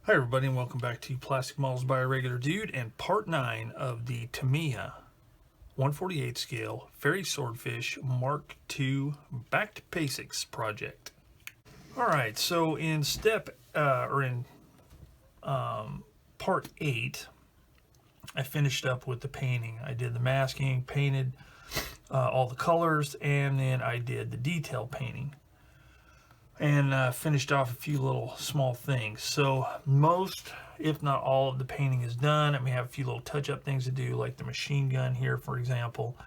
Hi everybody and welcome back to Plastic Models by a Regular Dude and part 9 of the Tamiya 148 scale Fairey Swordfish Mark II Back to Basics project. Alright, so in part 8 I finished up with the painting. I did the masking, painted all the colors, and then I did the detail painting. And finished off a few little small things. So most, if not all, of the painting is done. I may have a few little touch-up things to do, like the machine gun here, for example,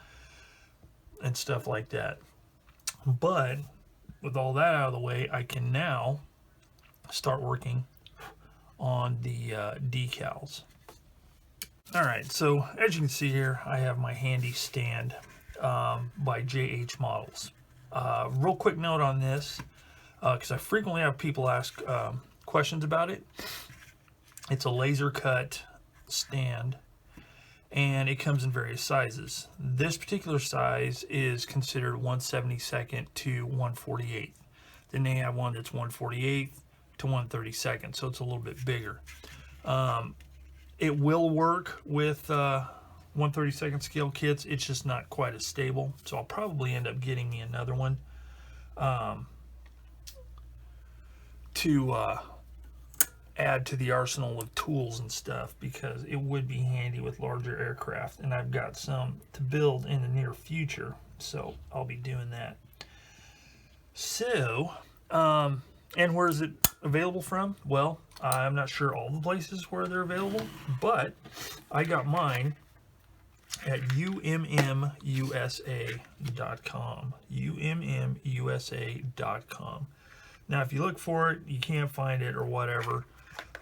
and stuff like that. But with all that out of the way, I can now start working on the decals. Alright, so as you can see here, I have my handy stand by JH Models. Real quick note on this, because I frequently have people ask questions about it. It's a laser cut stand and it comes in various sizes. This particular size is considered 1/72 to 1/48. Then they have one that's 1/48 to 1/32, so it's a little bit bigger. It will work with 1/32 scale kits. It's just not quite as stable, so I'll probably end up getting me another one to add to the arsenal of tools and stuff, because it would be handy with larger aircraft, and I've got some to build in the near future, so I'll be doing that. So and where is it available from? Well, I'm not sure all the places where they're available, but I got mine at ummusa.com. ummusa.com. Now, if you look for it, you can't find it or whatever,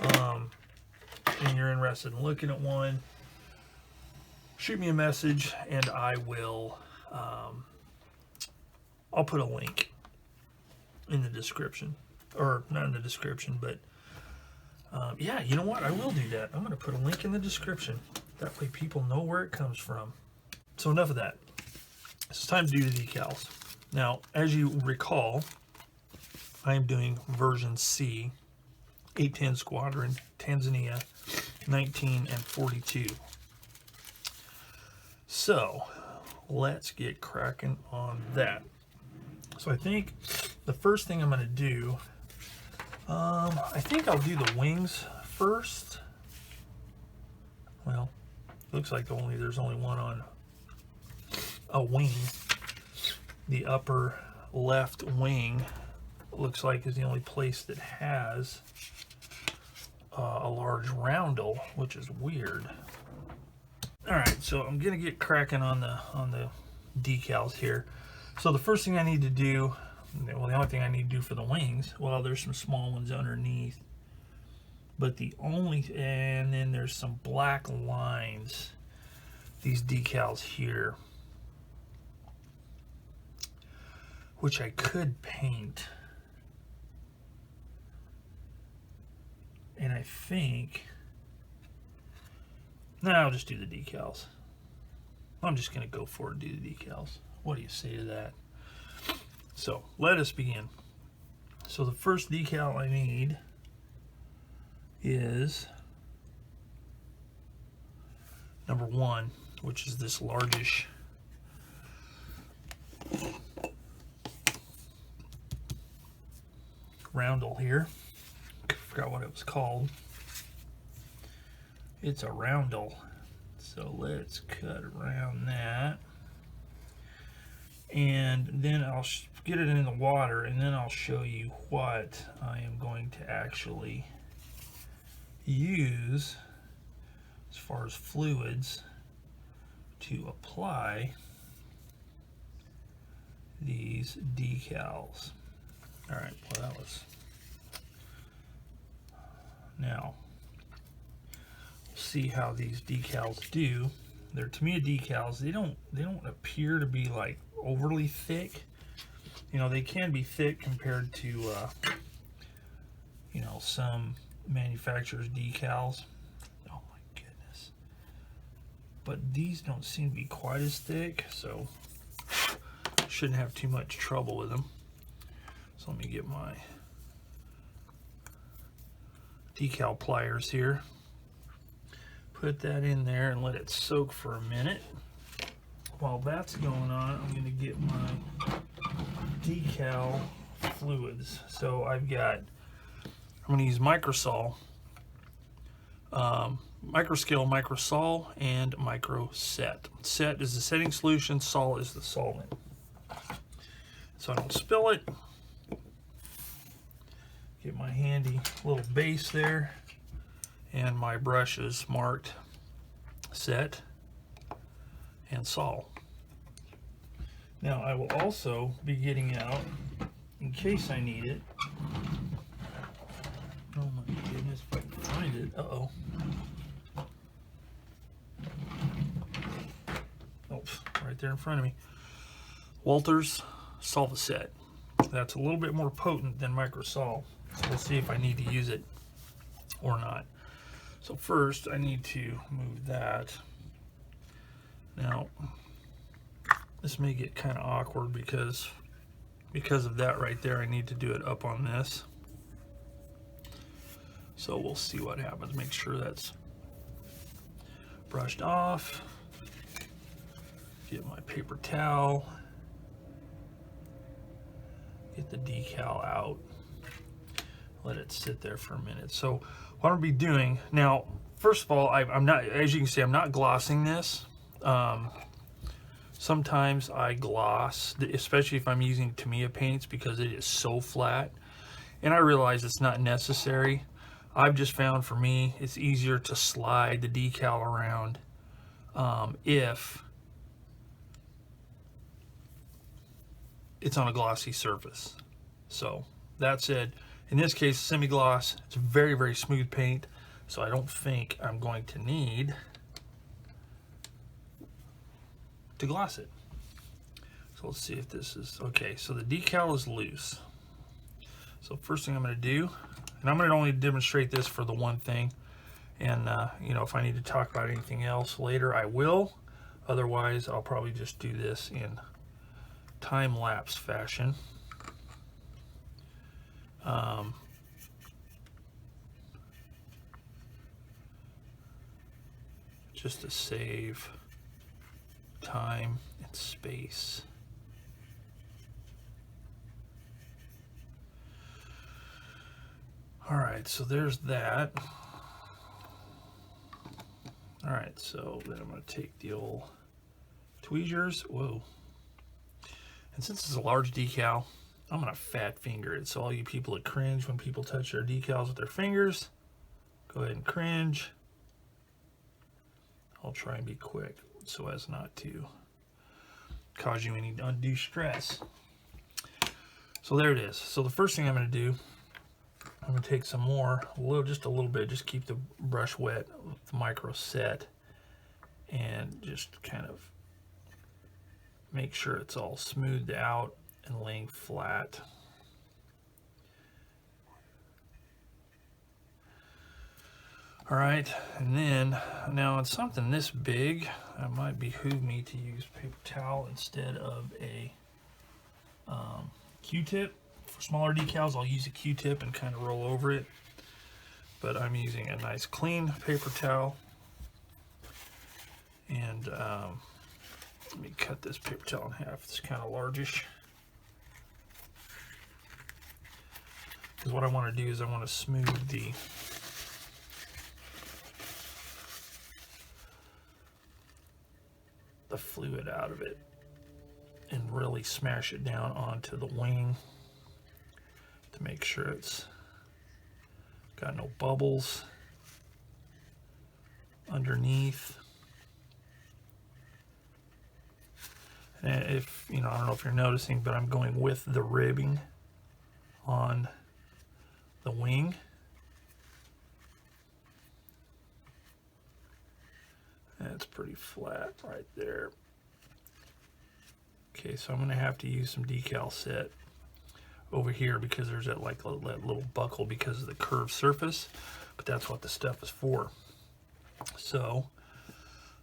and you're interested in looking at one, shoot me a message and I will, I'll put a link in the description. Or not in the description, but yeah, you know what? I will do that. I'm going to put a link in the description. That way people know where it comes from. So enough of that. It's time to do the decals. Now, as you recall, I am doing version C, 810 Squadron, Tanzania, 19 and 42. So, let's get cracking on that. So I think the first thing I'm going to do, I think I'll do the wings first. Well, looks like there's only one on a wing. The upper left wing looks like is the only place that has a large roundel, which is weird. All right, so I'm gonna get cracking on the decals here. So the first thing I need to do, well, the only thing I need to do for the wings, well, there's some small ones underneath, but and then there's some black lines, these decals here, which I could paint. And I think, no, I'll just do the decals. I'm just going to go for it and do the decals. What do you say to that? So, let us begin. So the first decal I need is number 1, which is this largish roundel here. Forgot what it was called. It's a roundel. So let's cut around that. And then I'll get it in the water, and then I'll show you what I am going to actually use as far as fluids to apply these decals. All right, well, that was... Now, we'll see how these decals do. They're Tamiya decals. They don't appear to be like overly thick. You know, they can be thick compared to you know, some manufacturers' decals. Oh my goodness. But these don't seem to be quite as thick, so shouldn't have too much trouble with them. So let me get my decal pliers here. Put that in there and let it soak for a minute. While that's going on, I'm going to get my decal fluids. So I'm going to use Microsol, Microscale, Microsol, and Microset. Set is the setting solution, Sol is the solvent. So I don't spill it. Get my handy little base there, and my brushes marked Set and Sol. Now I will also be getting out, in case I need it. Oh my goodness, if I can find it. Uh-oh. Oh, right there in front of me. Walters Solvaset. That's a little bit more potent than Microsol. So we'll see if I need to use it or not. So first I need to move that. Now this may get kind of awkward because of that right there. I need to do it up on this. So we'll see what happens. Make sure that's brushed off. Get my paper towel. Get the decal out. Let it sit there for a minute. So what I'll be doing now, first of all, I'm not, as you can see, I'm not glossing this. Sometimes I gloss, especially if I'm using Tamiya paints, because it is so flat. And I realize it's not necessary. I've just found for me, it's easier to slide the decal around if it's on a glossy surface. So that said, in this case, semi-gloss, it's a very, very smooth paint, so I don't think I'm going to need to gloss it. So let's see if this is okay. So the decal is loose. So first thing I'm going to do, and I'm going to only demonstrate this for the one thing, and you know, if I need to talk about anything else later, I will. Otherwise, I'll probably just do this in time-lapse fashion. Just to save time and space. All right, so there's that. All right, so then I'm going to take the old tweezers. Whoa. And since it's a large decal, I'm going to fat finger it. So all you people that cringe when people touch their decals with their fingers, go ahead and cringe. I'll try and be quick so as not to cause you any undue stress. So there it is. So the first thing I'm going to do, I'm going to take some more, just a little bit, just keep the brush wet with the Microset, and just kind of make sure it's all smoothed out and laying flat. All right, and then now on something this big, it might behoove me to use paper towel instead of a Q-tip. For smaller decals, I'll use a Q-tip and kind of roll over it. But I'm using a nice clean paper towel. And let me cut this paper towel in half. It's kind of largish. Because what I want to do is I want to smooth the fluid out of it and really smash it down onto the wing to make sure it's got no bubbles underneath. And if you know, I don't know if you're noticing, but I'm going with the ribbing on the wing. That's pretty flat right there. Okay, so I'm going to have to use some decal set over here because there's that like that little buckle because of the curved surface, but that's what the stuff is for. So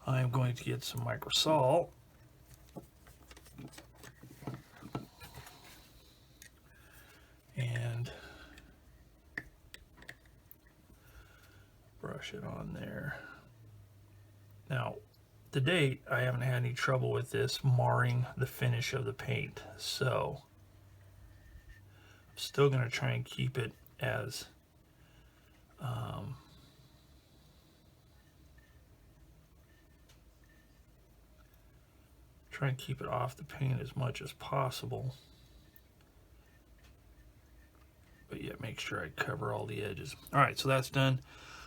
I'm going to get some Microsol and brush it on there. Now, to date, I haven't had any trouble with this marring the finish of the paint, so I'm still going to try and keep it as try and keep it off the paint as much as possible, but yet make sure I cover all the edges. All right, so that's done.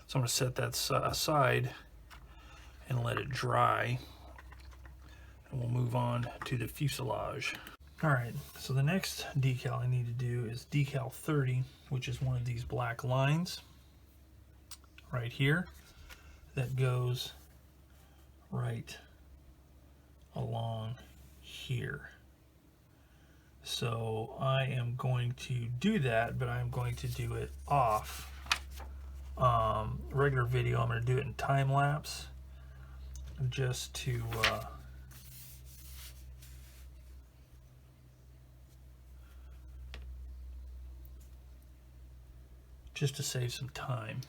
So I'm going to set that aside and let it dry, and we'll move on to the fuselage. All right, so the next decal I need to do is decal 30, which is one of these black lines right here that goes right along here. So I am going to do that, but I'm going to do it off regular video. I'm going to do it in time lapse just to save some time.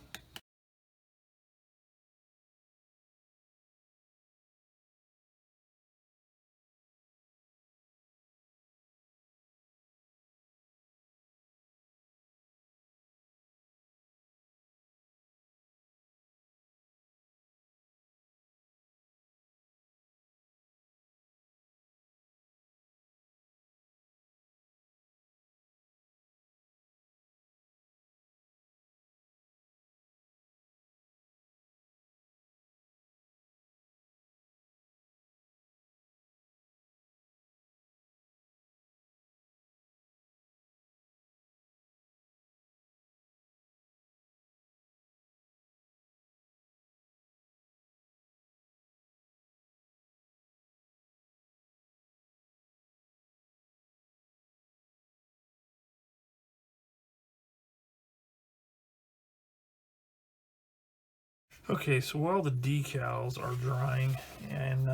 Okay, so while the decals are drying, and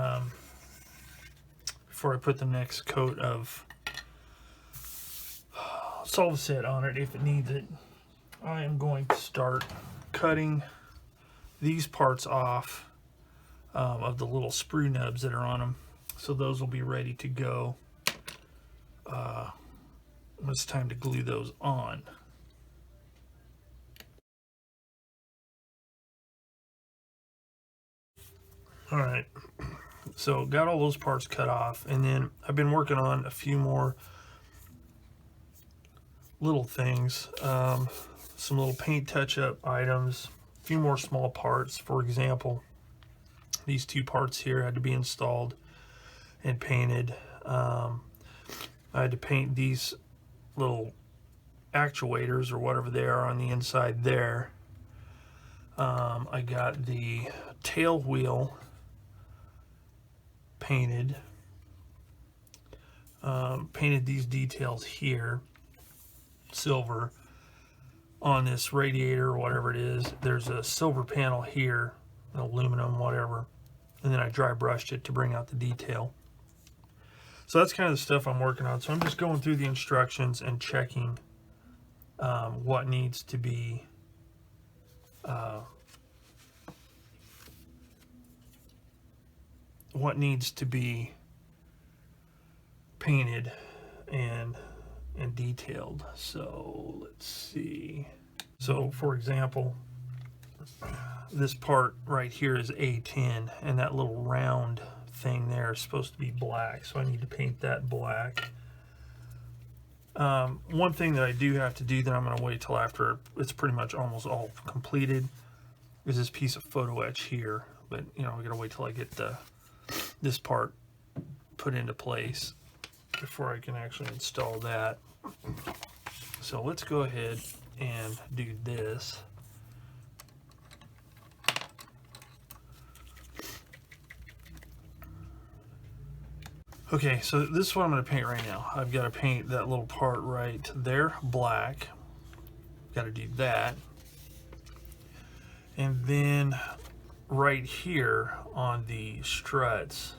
before I put the next coat of Solvaset on it, if it needs it, I am going to start cutting these parts off of the little sprue nubs that are on them, so those will be ready to go when it's time to glue those on. All right, so got all those parts cut off, and then I've been working on a few more little things, some little paint touch-up items, a few more small parts. For example, these two parts here had to be installed and painted. I had to paint these little actuators or whatever they are on the inside there. I got the tail wheel painted. Painted these details here silver on this radiator or whatever it is. There's a silver panel here, aluminum, whatever, and then I dry brushed it to bring out the detail. So that's kind of the stuff I'm working on. So I'm just going through the instructions and checking what needs to be painted and detailed. So let's see. So for example, this part right here is A10, and that little round thing there is supposed to be black, so I need to paint that black. One thing that I do have to do that I'm going to wait till after it's pretty much almost all completed is this piece of photo etch here, but you know, I gotta wait till I get this part put into place before I can actually install that. So let's go ahead and do this. Okay, so this is what I'm going to paint right now. I've got to paint that little part right there black. Got to do that. And then right here on the struts,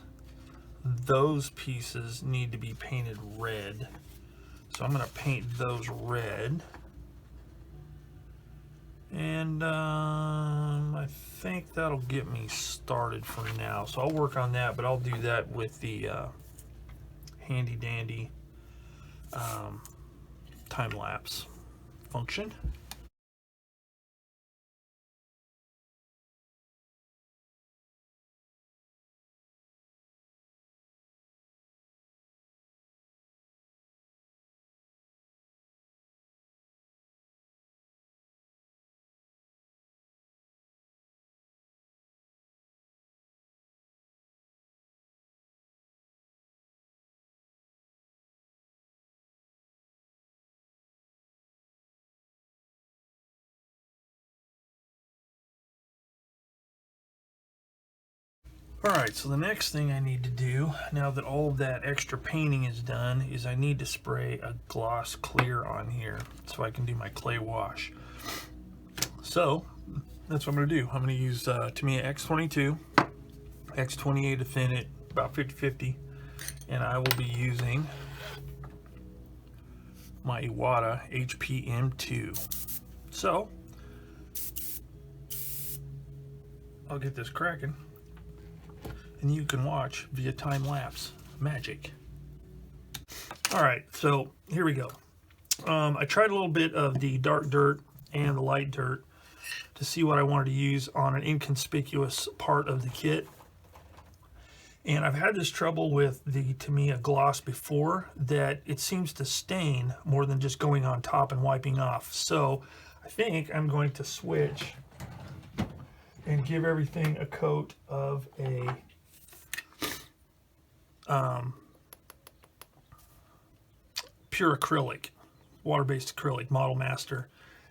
those pieces need to be painted red. So I'm going to paint those red. And I I think that'll get me started for now. So I'll work on that, but I'll do that with the handy dandy time-lapse function. Alright, so the next thing I need to do, now that all of that extra painting is done, is I need to spray a gloss clear on here so I can do my clay wash. So, that's what I'm going to do. I'm going to use Tamiya X22, X28 to thin it, about 50-50, and I will be using my Iwata HPM2. So, I'll get this cracking, and you can watch via time-lapse magic. Alright, so here we go. I tried a little bit of the dark dirt and the light dirt to see what I wanted to use on an inconspicuous part of the kit. And I've had this trouble with the Tamiya gloss before, that it seems to stain more than just going on top and wiping off. So I think I'm going to switch and give everything a coat of a pure acrylic, water-based acrylic, Model Master,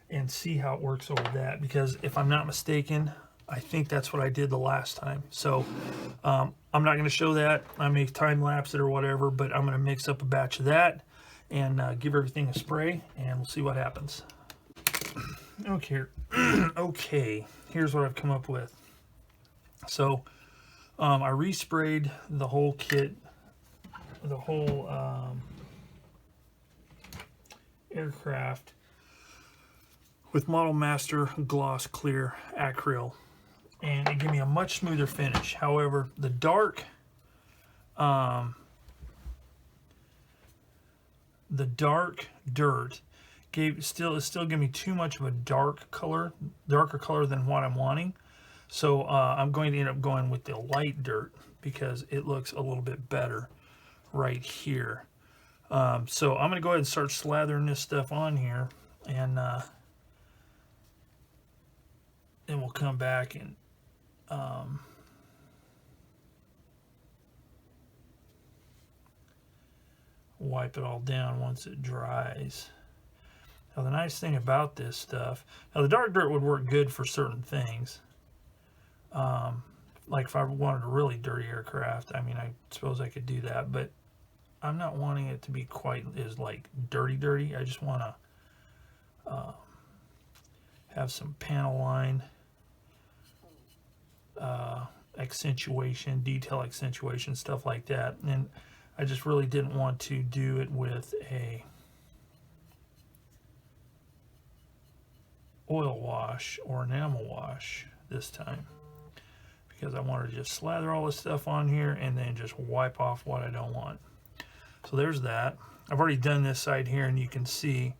and see how it works over that, because if I'm not mistaken, I think that's what I did the last time. So I'm not going to show that. I may time-lapse it or whatever, but I'm going to mix up a batch of that and give everything a spray, and we'll see what happens. Okay, okay, here's what I've come up with. So I resprayed the whole kit, the whole aircraft with Model Master Gloss Clear Acryl, and it gave me a much smoother finish. However, the dark dirt still gave me too much of a darker color than what I'm wanting. So I'm going to end up going with the light dirt because it looks a little bit better right here. So I'm going to go ahead and start slathering this stuff on here, and then we'll come back and wipe it all down once it dries. Now the nice thing about this stuff, now the dark dirt would work good for certain things. Like if I wanted a really dirty aircraft, I mean, I suppose I could do that, but I'm not wanting it to be quite as like dirty. I just want to have some panel line accentuation, detail accentuation, stuff like that. And I just really didn't want to do it with a oil wash or enamel wash this time, because I wanted to just slather all this stuff on here and then just wipe off what I don't want. So there's that. I've already done this side here, and you can see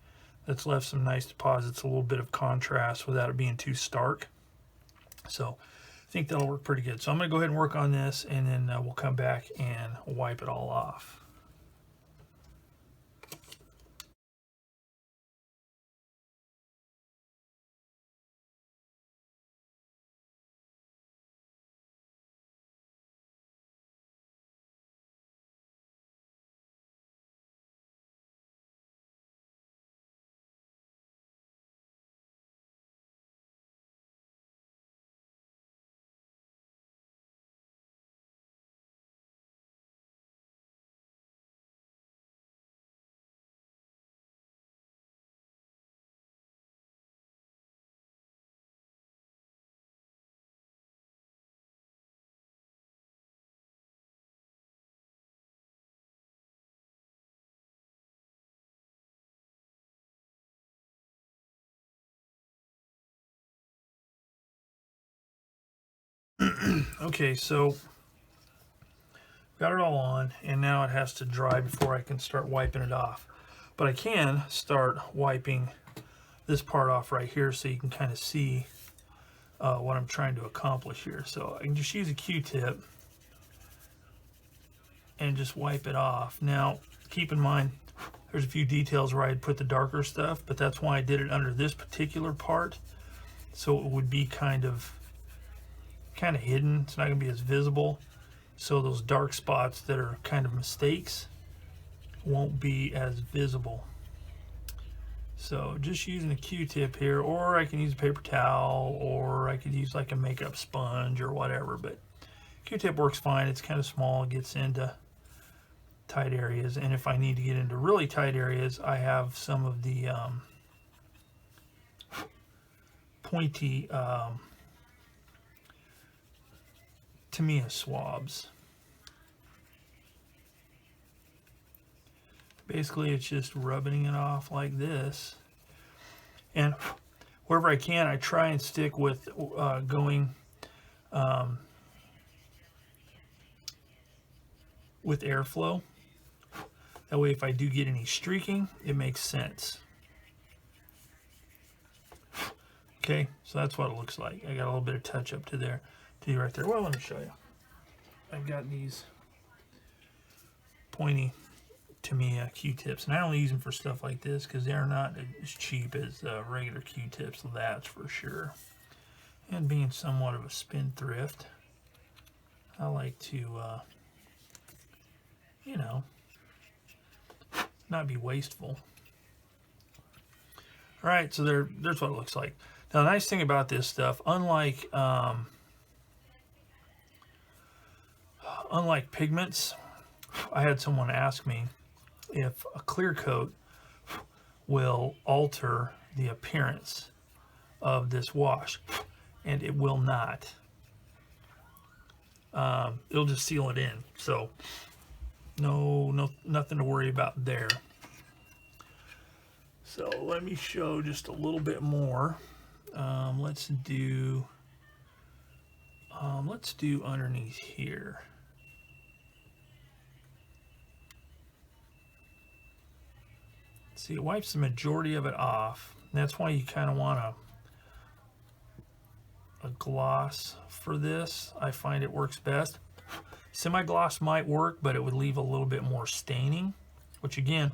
that's left some nice deposits, a little bit of contrast without it being too stark. So I think that'll work pretty good. So I'm going to go ahead and work on this, and then we'll come back and wipe it all off. Okay, so got it all on, and now it has to dry before I can start wiping it off. But I can start wiping this part off right here so you can kind of see what I'm trying to accomplish here. So I can just use a Q-tip and just wipe it off. Now, keep in mind, there's a few details where I'd put the darker stuff, but that's why I did it under this particular part, so it would be kind of hidden. It's not going to be as visible, so those dark spots that are kind of mistakes won't be as visible. So just using a Q-tip here, or I can use a paper towel, or I could use like a makeup sponge or whatever, but Q-tip works fine. It's kind of small, it gets into tight areas, and if I need to get into really tight areas, I have some of the pointy Tamiya swabs. Basically, it's just rubbing it off like this, and wherever I can, I try and stick with going with airflow. That way, if I do get any streaking, it makes sense. Okay, so that's what it looks like. I got a little bit of touch up to there, right there. Well, let me show you. I've got these pointy Tamiya Q-tips, and I only use them for stuff like this because they're not as cheap as regular Q-tips, that's for sure. And being somewhat of a spendthrift, I like to, you know, not be wasteful. All right, so there's what it looks like. Now, the nice thing about this stuff, unlike pigments, I had someone ask me if a clear coat will alter the appearance of this wash, and it will not. It'll just seal it in, so nothing to worry about there. So let me show just a little bit more. Let's do underneath here. See, it wipes the majority of it off. And that's why you kind of want a gloss for this. I find it works best. Semi-gloss might work, but it would leave a little bit more staining, which again,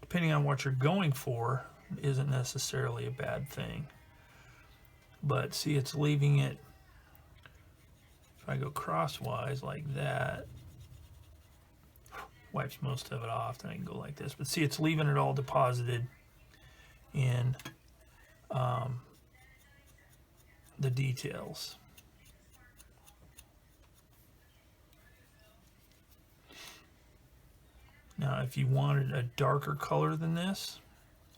depending on what you're going for, isn't necessarily a bad thing. But see, it's leaving it, if I go crosswise like that, wipes most of it off, then I can go like this. But see, it's leaving it all deposited in the details. Now, if you wanted a darker color than this,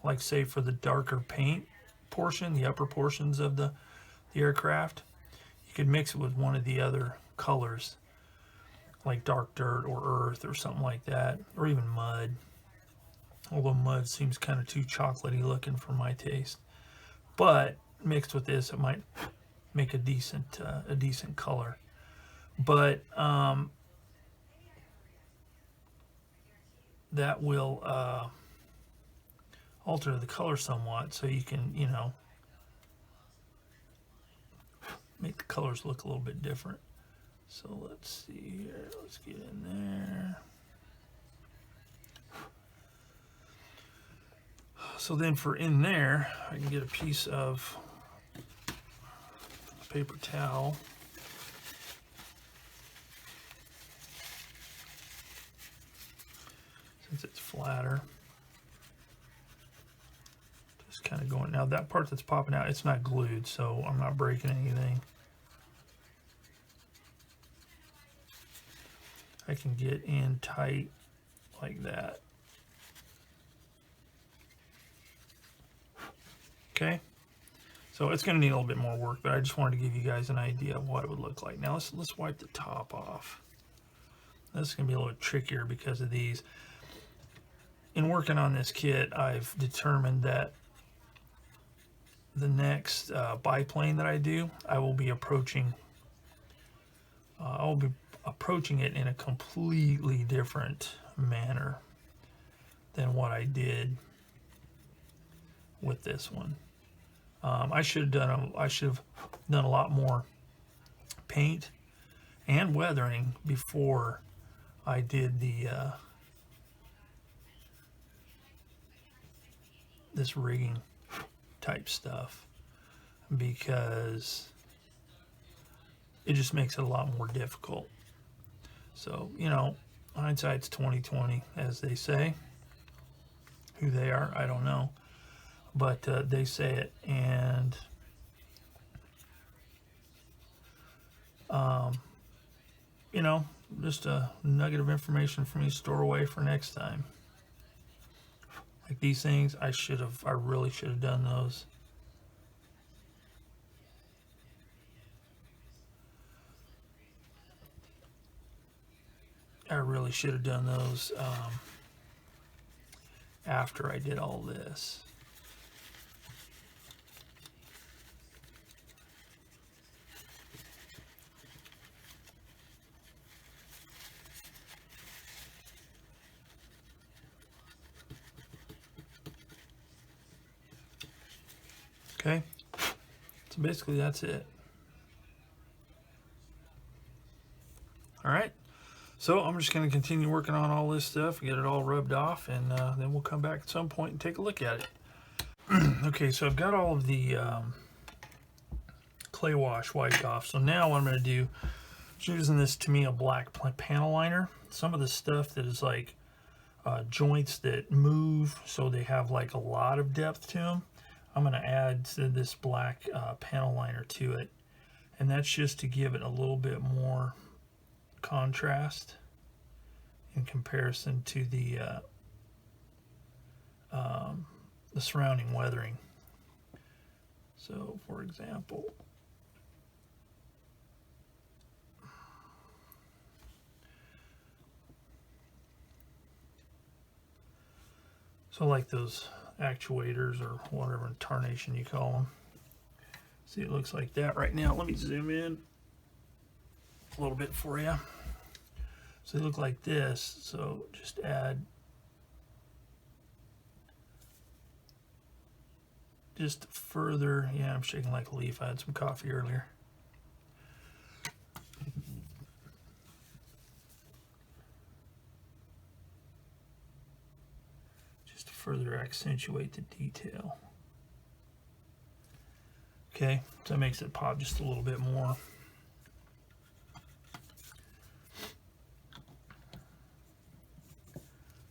like say for the darker paint portion, the upper portions of the aircraft, you could mix it with one of the other colors, like dark dirt or earth or something like that, or even mud. Although mud seems kind of too chocolatey looking for my taste. But mixed with this, it might make a decent color. But that will alter the color somewhat, so you can, you know, make the colors look a little bit different. So let's see here, let's get in there. So then for in there, I can get a piece of paper towel. Since it's flatter. Just kind of going, now that part that's popping out, it's not glued, so I'm not breaking anything. I can get in tight like that. Okay, so it's going to need a little bit more work, but I just wanted to give you guys an idea of what it would look like. Now let's wipe the top off. This is going to be a little bit trickier because of these. In working on this kit, I've determined that the next biplane that I do, I will be approaching I'll be approaching it in a completely different manner than what I did with this one. I should have done a lot more paint and weathering before I did the this rigging type stuff, because it just makes it a lot more difficult. So, you know, hindsight's 20/20, as they say. Who they are, I don't know, but they say it. And you know, just a nugget of information for me to store away for next time. Like these things, I really should have done those. I really should have done those after I did all this. Okay, so basically that's it. All right, so I'm just going to continue working on all this stuff, get it all rubbed off, and then we'll come back at some point and take a look at it. Okay, so I've got all of the clay wash wiped off. So now what I'm going to do is using this Tamiya black panel liner. Some of the stuff that is like joints that move, so they have like a lot of depth to them, I'm going to add this black panel liner to it, and that's just to give it a little bit more contrast in comparison to the surrounding weathering. So, for example, so like those actuators or whatever tarnation you call them. See, it looks like that right now. Let me zoom in a little bit for you. So they look like this. So just add just further. Yeah, I'm shaking like a leaf. I had some coffee earlier. Just to further accentuate the detail. Okay, so that makes it pop just a little bit more.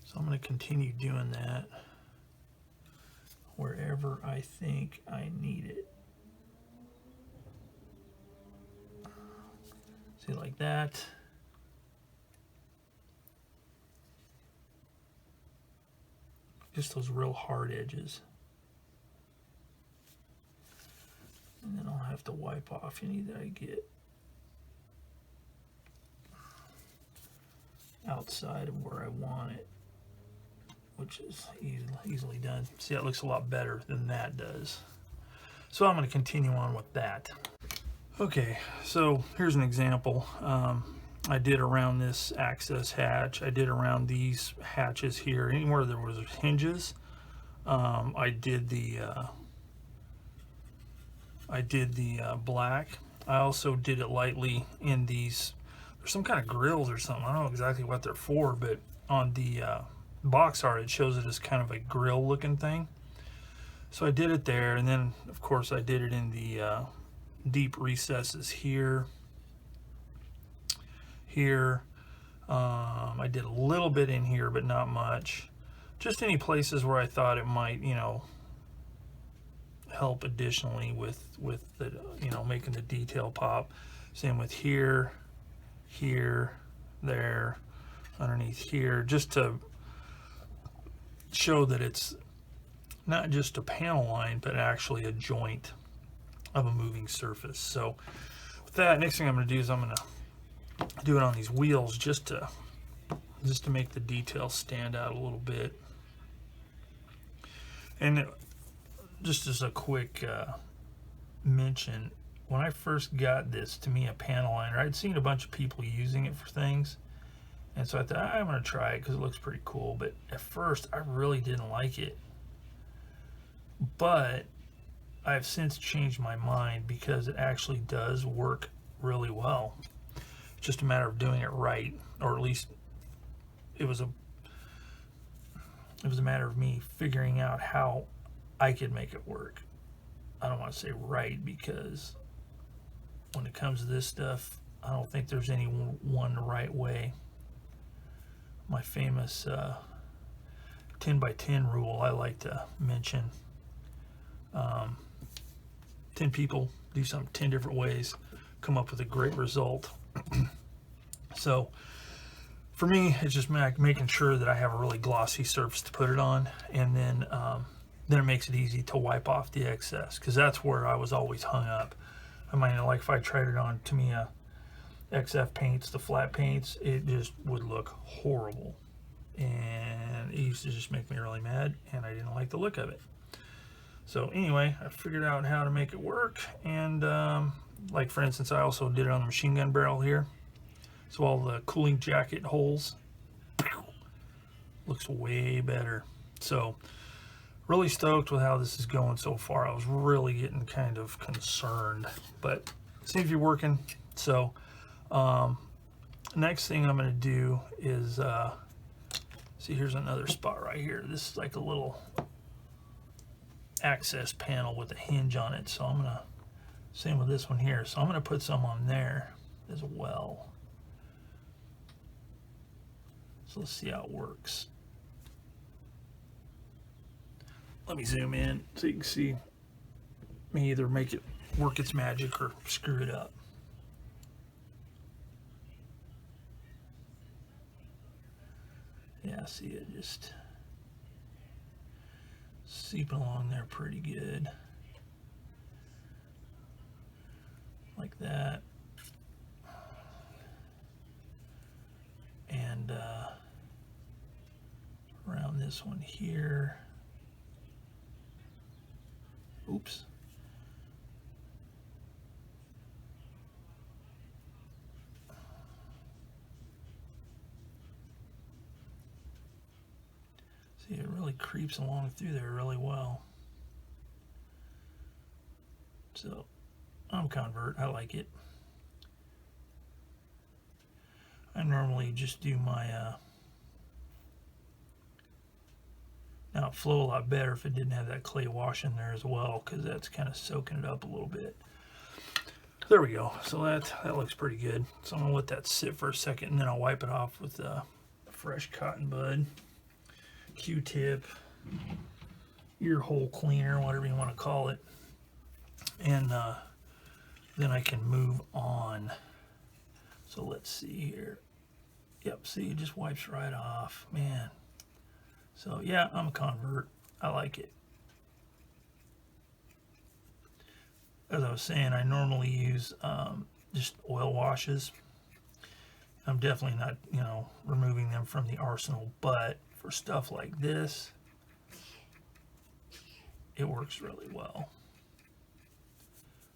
So I'm going to continue doing that wherever I think I need it. See, like that. Just those real hard edges. And then I'll have to wipe off any that I get outside of where I want it, which is easily done. See, that looks a lot better than that does. So I'm going to continue on with that. Okay, so here's an example. I did around this access hatch. I did around these hatches here. Anywhere there was hinges, I did the black. I also did it lightly in these. There's some kind of grills or something. I don't know exactly what they're for, but on the box art it shows it as kind of a grill looking thing. So I did it there, and then of course I did it in the deep recesses here. I did a little bit in here, but not much. Just any places where I thought it might, you know, help additionally with the, you know, making the detail pop. Same with here, there, underneath here, just to show that it's not just a panel line, but actually a joint of a moving surface. So with that, next thing I'm going to do is I'm going to do it on these wheels just to make the detail stand out a little bit. And just as a quick mention, when I first got this Tamiya panel liner, I'd seen a bunch of people using it for things, and so I thought I'm going to try it because it looks pretty cool. But at first I really didn't like it, but I've since changed my mind because it actually does work really well. It's just a matter of doing it right, or at least it was a matter of me figuring out how I could make it work. I don't want to say right, because when it comes to this stuff, I don't think there's any one right way. My famous 10 by 10 rule I like to mention. 10 people do something 10 different ways, come up with a great result. So for me, it's just making sure that I have a really glossy surface to put it on, and then it makes it easy to wipe off the excess, because that's where I was always hung up. I mean, like if I tried it on Tamiya XF paints, the flat paints, it just would look horrible, and it used to just make me really mad, and I didn't like the look of it. So anyway, I figured out how to make it work, and like for instance, I also did it on the machine gun barrel here. So all the cooling jacket holes, looks way better. So really stoked with how this is going so far. I was really getting kind of concerned, but it seems to be working. So next thing I'm going to do is see, here's another spot right here. This is like a little access panel with a hinge on it, so I'm going to, same with this one here, so I'm going to put some on there as well. So let's see how it works. Let me zoom in so you can see me either make it work its magic or screw it up. Yeah, see it just seeping along there pretty good. Like that. And around this one here. Oops. See, it really creeps along through there really well. So I'm convert, I like it. I normally just do my now it'd flow a lot better if it didn't have that clay wash in there as well, because that's kind of soaking it up a little bit. There we go. So that looks pretty good. So I'm gonna let that sit for a second, and then I'll wipe it off with a fresh cotton bud, Q-tip, ear hole cleaner, whatever you want to call it, and then I can move on. So let's see here. Yep, see, it just wipes right off, man. So yeah, I'm a convert. I like it. As I was saying, I normally use just oil washes. I'm definitely not, you know, removing them from the arsenal, but for stuff like this, it works really well.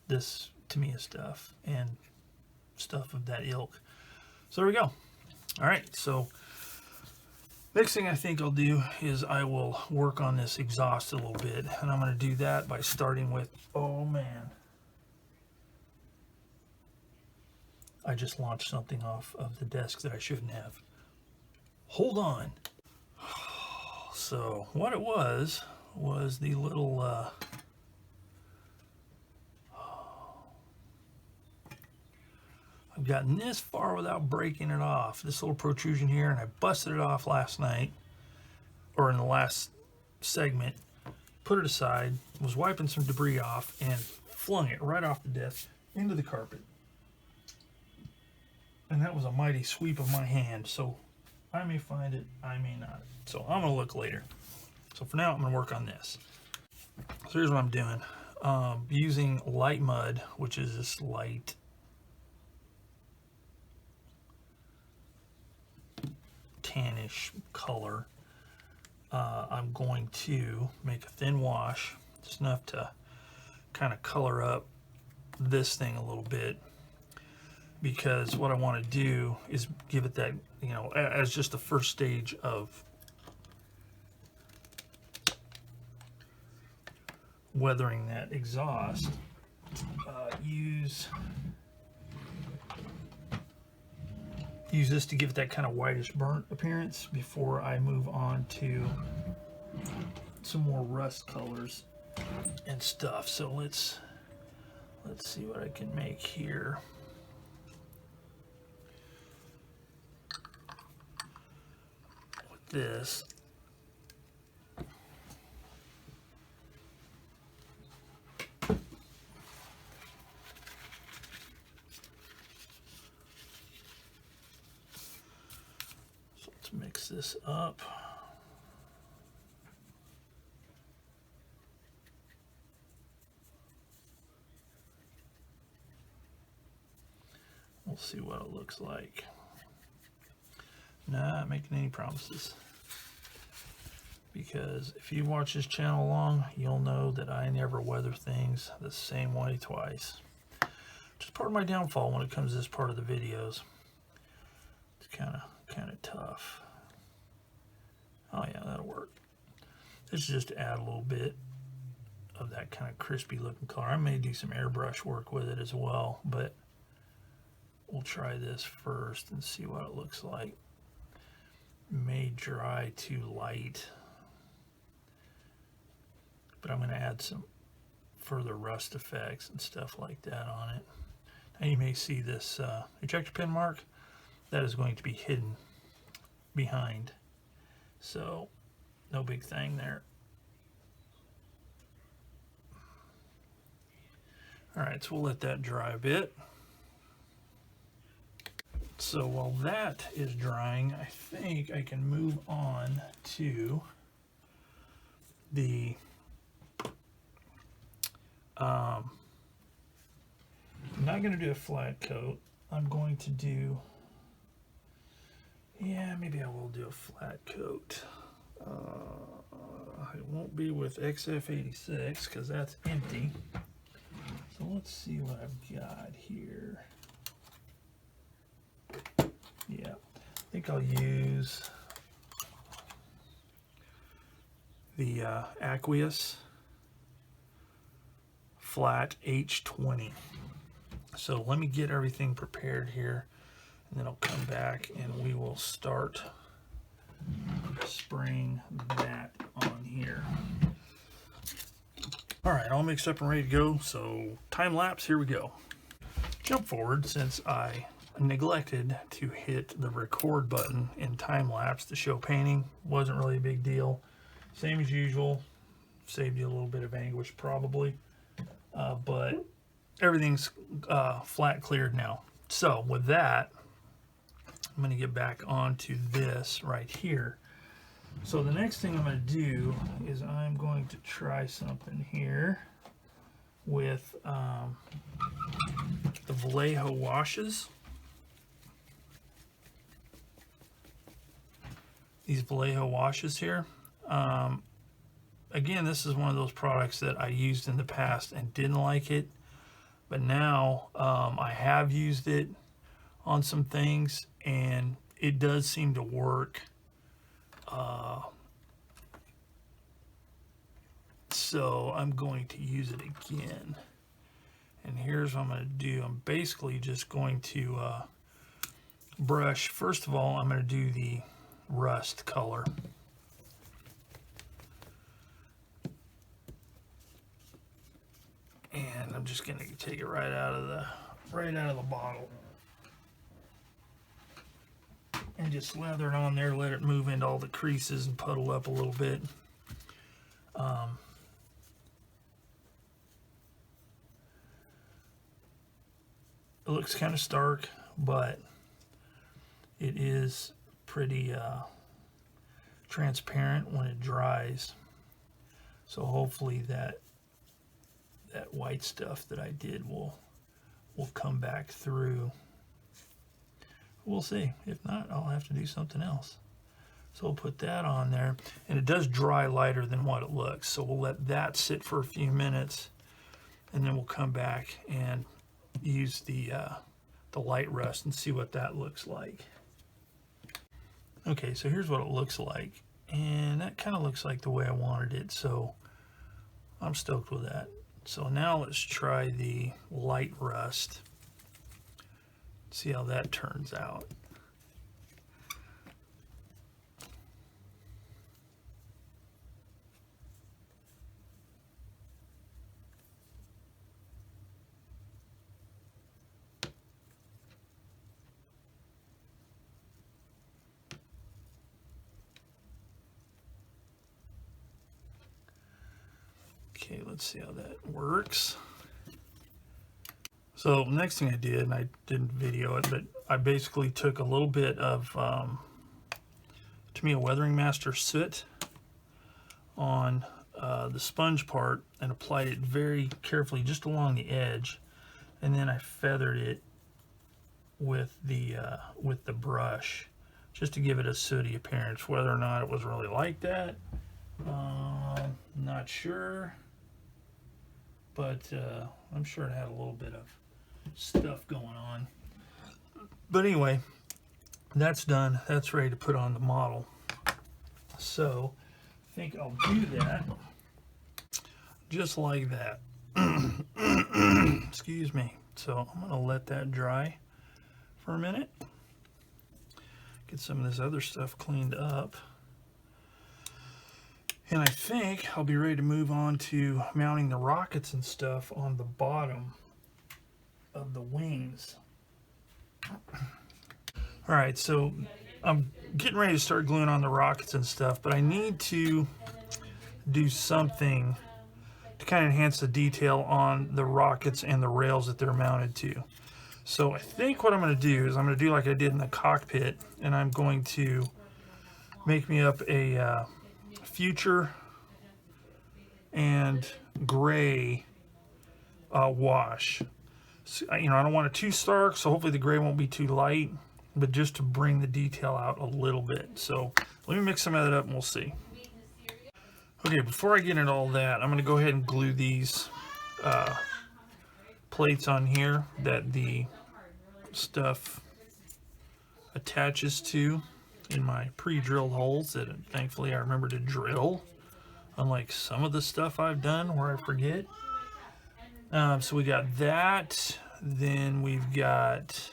This Tamiya stuff and stuff of that ilk. So there we go. All right, so next thing I think I'll do is I will work on this exhaust a little bit, and I'm going to do that by starting with, oh man, I just launched something off of the desk that I shouldn't have. Hold on. So what it was the little I've gotten this far without breaking it off, this little protrusion here, and I busted it off last night, or in the last segment, put it aside, was wiping some debris off, and flung it right off the desk into the carpet. And that was a mighty sweep of my hand, so I may find it, I may not. So I'm going to look later. So for now, I'm going to work on this. So here's what I'm doing. Using light mud, which is this light tannish color. I'm going to make a thin wash, just enough to kind of color up this thing a little bit, because what I want to do is give it that, you know, as just the first stage of weathering that exhaust, use this to give it that kind of whitish burnt appearance before I move on to some more rust colors and stuff. So let's see what I can make here. With this, so let's mix this up. We'll see what it looks like. Not making any promises, because if you watch this channel long, you'll know that I never weather things the same way twice. Which is part of my downfall when it comes to this part of the videos. It's kind of tough. Oh yeah, that'll work. This is just to add a little bit of that kind of crispy looking color. I may do some airbrush work with it as well, but we'll try this first and see what it looks like. May dry too light, but I'm going to add some further rust effects and stuff like that on it. Now you may see this ejector pin mark. That is going to be hidden behind, so no big thing there. Alright, so we'll let that dry a bit. So while that is drying, I think I can move on to the I'm not going to do a flat coat. I'm going to do, yeah, maybe I will do a flat coat. It won't be with XF86 because that's empty. So let's see what I've got here. Yeah, I think I'll use the Aqueous Flat H20. So let me get everything prepared here, and then I'll come back and we will start spraying that on here. All right, all mixed up and ready to go. So time lapse, here we go. Jump forward, since I neglected to hit the record button in time lapse to show painting. Wasn't really a big deal. Same as usual. Saved you a little bit of anguish probably, but everything's flat cleared now. So with that, I'm going to get back onto this right here. So the next thing I'm going to do is I'm going to try something here with the Vallejo washes. These Vallejo washes here. Again, this is one of those products that I used in the past and didn't like it, but now I have used it on some things and it does seem to work. So I'm going to use it again, and here's what I'm going to do. I'm basically just going to brush. First of all, I'm going to do the rust color. And I'm just going to take it right out of the bottle and just slather it on there, let it move into all the creases and puddle up a little bit. It looks kind of stark, but it is pretty transparent when it dries. So hopefully that white stuff that I did will come back through. We'll see. If not, I'll have to do something else. So we'll put that on there, and it does dry lighter than what it looks. So we'll let that sit for a few minutes, and then we'll come back and use the light rust and see what that looks like. Okay, so here's what it looks like, and that kind of looks like the way I wanted it, so I'm stoked with that. So now let's try the light rust, see how that turns out. Okay, let's see how that works. So next thing I did, and I didn't video it, but I basically took a little bit of Tamiya Weathering Master soot on the sponge part and applied it very carefully just along the edge, and then I feathered it with the brush just to give it a sooty appearance. Whether or not it was really like that, not sure, but I'm sure it had a little bit of stuff going on. But anyway, that's done. That's ready to put on the model. So I think I'll do that just like that. Excuse me. So I'm going to let that dry for a minute. Get some of this other stuff cleaned up. And I think I'll be ready to move on to mounting the rockets and stuff on the bottom of the wings. Alright, so I'm getting ready to start gluing on the rockets and stuff, but I need to do something to kind of enhance the detail on the rockets and the rails that they're mounted to. So I think what I'm going to do is I'm going to do like I did in the cockpit, and I'm going to make me up a future and gray wash. So, you know, I don't want it too stark, so hopefully the gray won't be too light, but just to bring the detail out a little bit. So let me mix some of that up and we'll see. Okay, before I get into all that, I'm going to go ahead and glue these plates on here that the stuff attaches to in my pre-drilled holes that thankfully I remember to drill, unlike some of the stuff I've done where I forget. So we got that, then we've got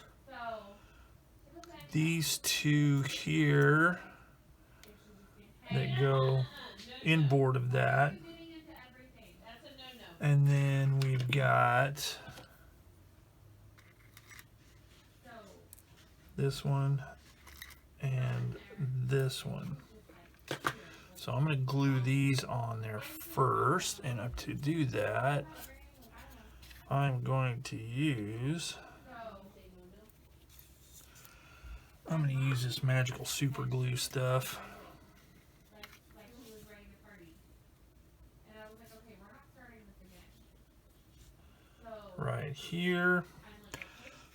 these two here that go inboard of that, and then we've got this one and this one. So I'm going to glue these on there first, and to do that I'm going to use this magical super glue stuff. Right here.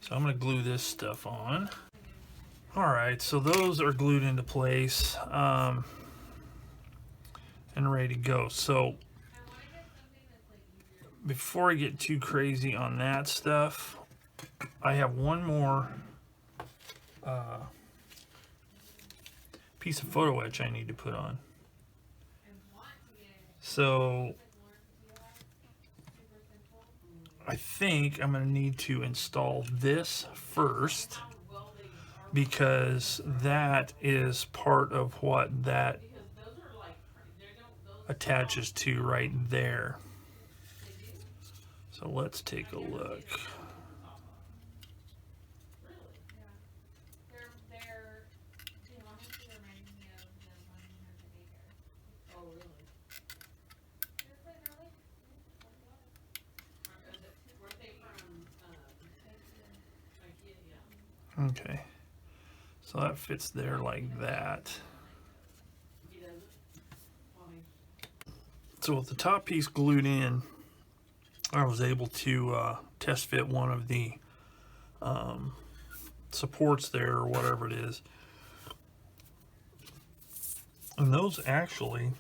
So I'm going to glue this stuff on. Alright, so those are glued into place and ready to go. So before I get too crazy on that stuff, I have one more piece of photo etch I need to put on. So I think I'm going to need to install this first, because that is part of what that attaches to right there. So let's take a look. Okay, so that fits there like that. So with the top piece glued in, I was able to test fit one of the supports there, or whatever it is. And those actually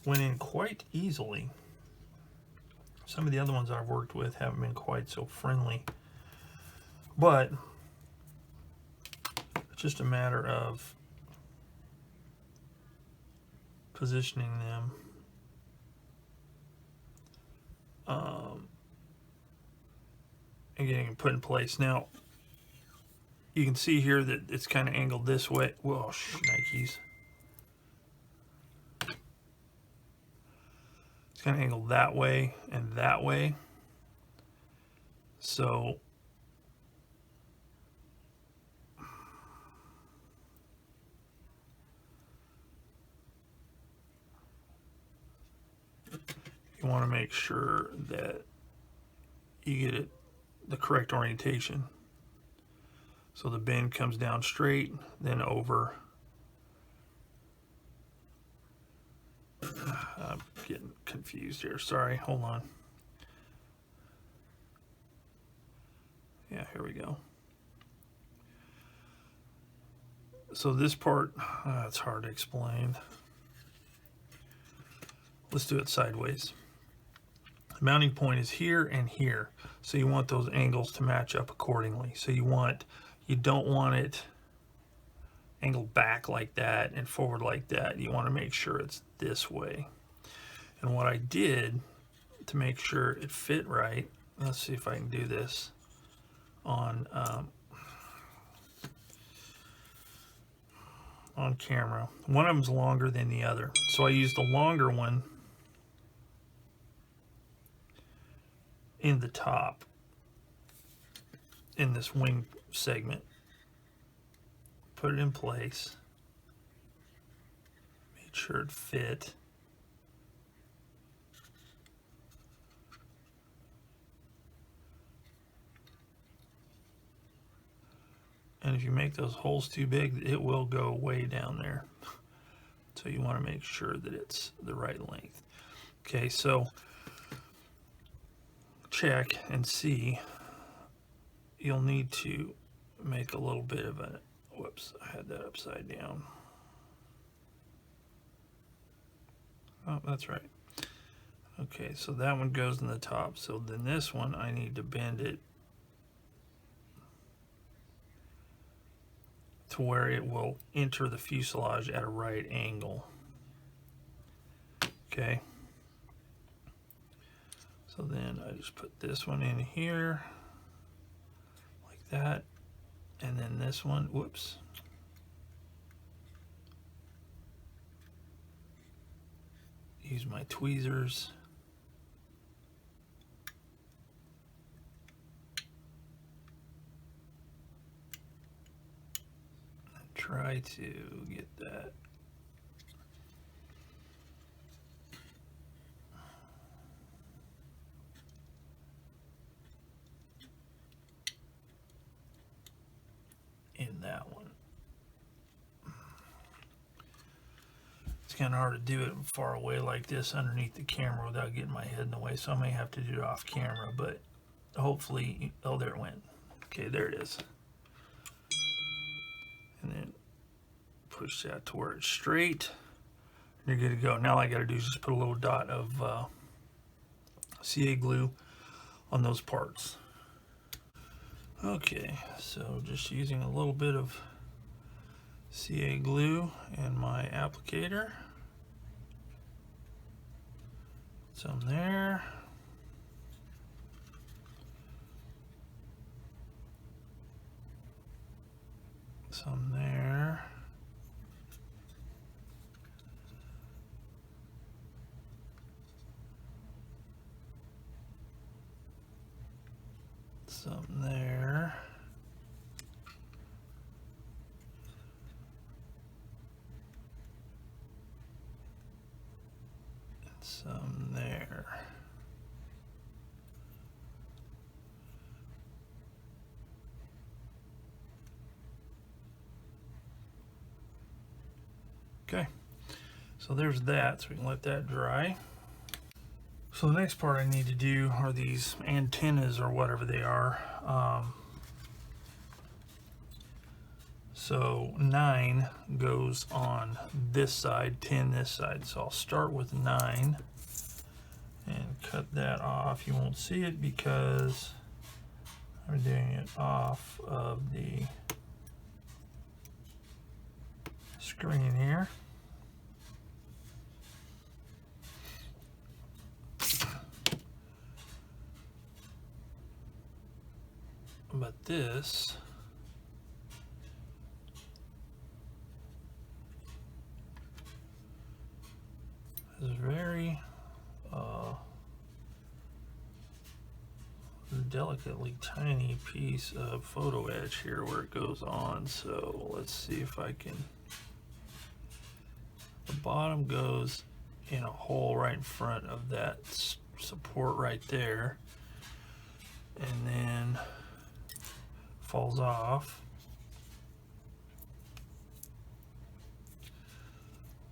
went in quite easily. Some of the other ones I've worked with haven't been quite so friendly, but it's just a matter of positioning them and getting them put in place. Now, you can see here that it's kind of angled this way. Whoa, shnikes. It's kind of angled that way and that way. So you want to make sure that you get it the correct orientation. So the bend comes down straight, then over. I'm getting confused here. Sorry, hold on. Yeah, here we go. So this part, it's hard to explain. Let's do it sideways. The mounting point is here and here. So you want those angles to match up accordingly. So you don't want it angled back like that and forward like that. You want to make sure it's this way. And what I did to make sure it fit right, let's see if I can do this on camera. One of them's longer than the other. So I used the longer one in the top in this wing segment. Put it in place. Made sure it fit. And if you make those holes too big, it will go way down there. So you want to make sure that it's the right length. Okay, so check and see. You'll need to make a little bit of a, whoops, I had that upside down. Oh, that's right. Okay, so that one goes in the top. So then this one, I need to bend it to where it will enter the fuselage at a right angle. Okay. So then I just put this one in here like that. And then this one, whoops. Use my tweezers. And try to get that. In that one. It's kind of hard to do it far away like this underneath the camera without getting my head in the way, so I may have to do it off camera, but hopefully, oh, there it went. Okay, there it is. And then push that to where it's straight. You're good to go. Now all I got to do is just put a little dot of CA glue on those parts. Okay, so just using a little bit of CA glue and my applicator. Some there. Some there. Some there. And some there. Okay, so there's that, so we can let that dry. So the next part I need to do are these antennas or whatever they are. So 9 goes on this side, 10 this side. So I'll start with 9 and cut that off. You won't see it because I'm doing it off of the screen here. But this is very delicately tiny piece of photo etch here where it goes on. So let's see if I can. The bottom goes in a hole right in front of that support right there, and then falls off.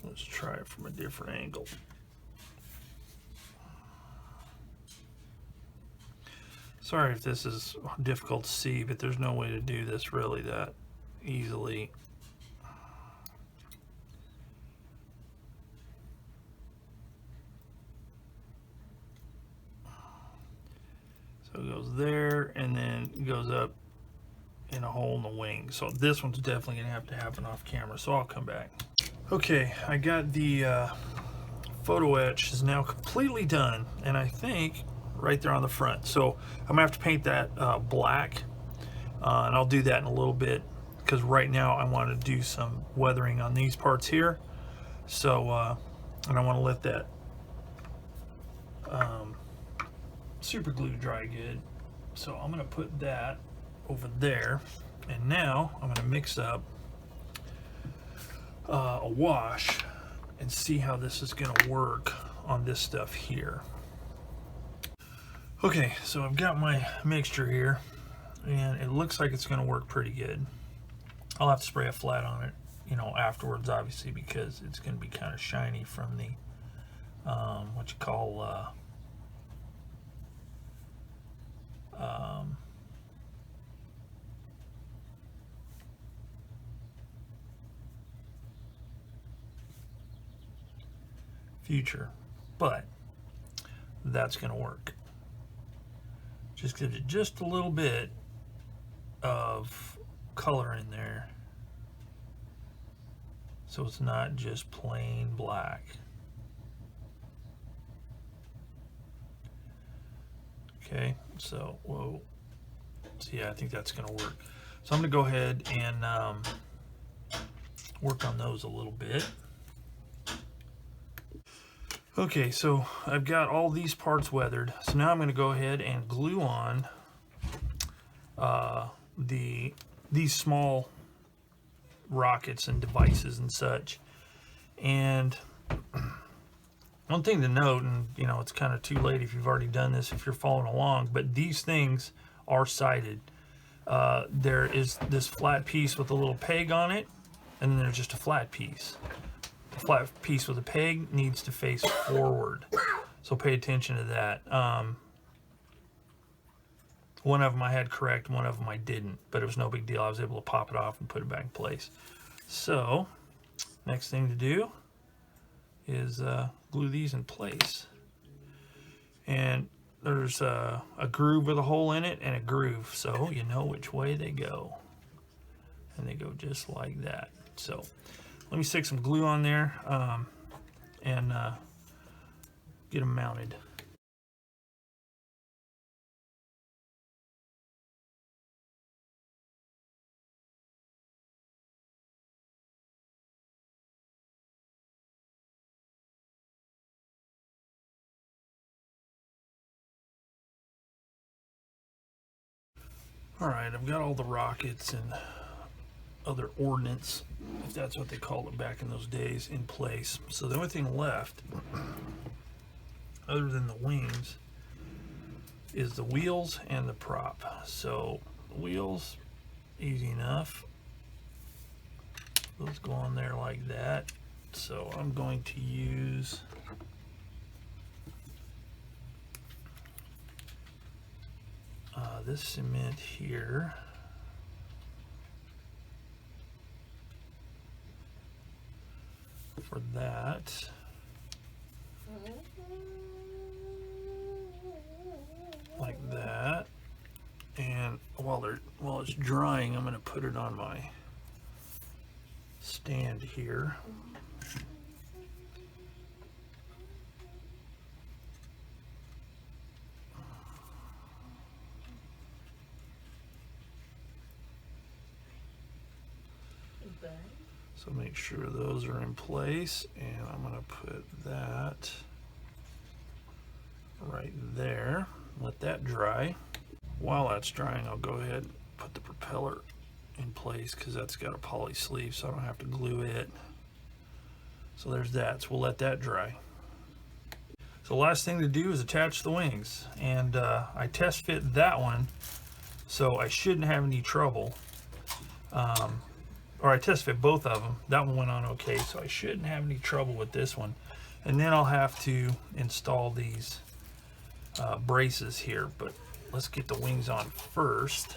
Let's try it from a different angle. Sorry if this is difficult to see, but there's no way to do this really that easily. So it goes there and then it goes up in a hole in the wing. So this one's definitely gonna have to happen off camera, so I'll come back. Okay, I got the photo etch is now completely done, and I think right there on the front. So I'm gonna have to paint that black, and I'll do that in a little bit because right now I want to do some weathering on these parts here. So and I want to let that super glue dry good. So I'm gonna put that over there, and now I'm gonna mix up a wash and see how this is gonna work on this stuff here. Okay, so I've got my mixture here, and it looks like it's gonna work pretty good. I'll have to spray a flat on it, you know, afterwards, obviously, because it's gonna be kind of shiny from the what you call future, but that's gonna work. Just gives it just a little bit of color in there, so it's not just plain black. Okay, so whoa, so yeah, I think that's gonna work. So I'm gonna go ahead and work on those a little bit. Okay, so I've got all these parts weathered. So now I'm going to go ahead and glue on these small rockets and devices and such. And one thing to note, and you know, it's kind of too late if you've already done this, if you're following along, but these things are sighted. There is this flat piece with a little peg on it, and then there's just a flat piece. The flat piece with a peg needs to face forward, so pay attention to that. One of them I had correct, one of them I didn't, but it was no big deal. I was able to pop it off and put it back in place. So next thing to do is glue these in place. And there's a groove with a hole in it and a groove, so you know which way they go. And they go just like that. So let me stick some glue on there and get them mounted. All right, I've got all the rockets and other ordnance, if that's what they called it back in those days, in place. So the only thing left, other than the wings, is the wheels and the prop. So wheels, easy enough. Those go on there like that. So I'm going to use this cement here. For that. it's drying, I'm going to put it on my stand here. So make sure those are in place, and I'm going to put that right there. Let that dry. While that's drying, I'll go ahead and put the propeller in place because that's got a poly sleeve, so I don't have to glue it. So there's that. So we'll let that dry. So the last thing to do is attach the wings, and I test fit that one, so I shouldn't have any trouble. Or I test fit both of them. That one went on okay, so I shouldn't have any trouble with this one. And then I'll have to install these braces here, but let's get the wings on first.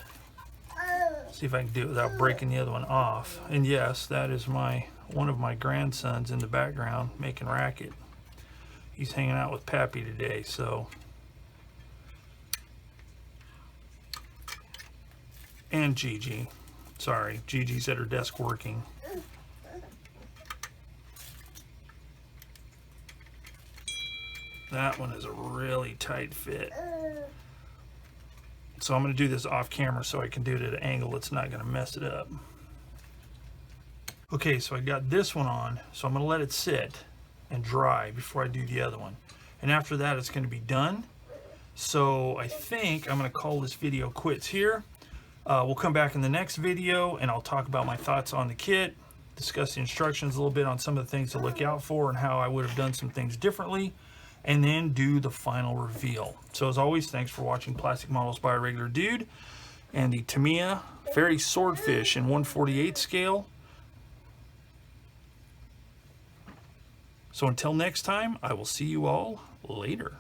See if I can do it without breaking the other one off. And yes, that is one of my grandsons in the background making racket. He's hanging out with Pappy today, so. And Gigi. Sorry, Gigi's at her desk working. That one is a really tight fit. So I'm going to do this off camera so I can do it at an angle that's not going to mess it up. Okay, so I got this one on, so I'm going to let it sit and dry before I do the other one. And after that, it's going to be done. So I think I'm going to call this video quits here. We'll come back in the next video and I'll talk about my thoughts on the kit, discuss the instructions a little bit on some of the things to look out for and how I would have done some things differently, and then do the final reveal. So as always, thanks for watching Plastic Models by a Regular Dude and the Tamiya Fairey Swordfish in 1/48 scale. So until next time, I will see you all later.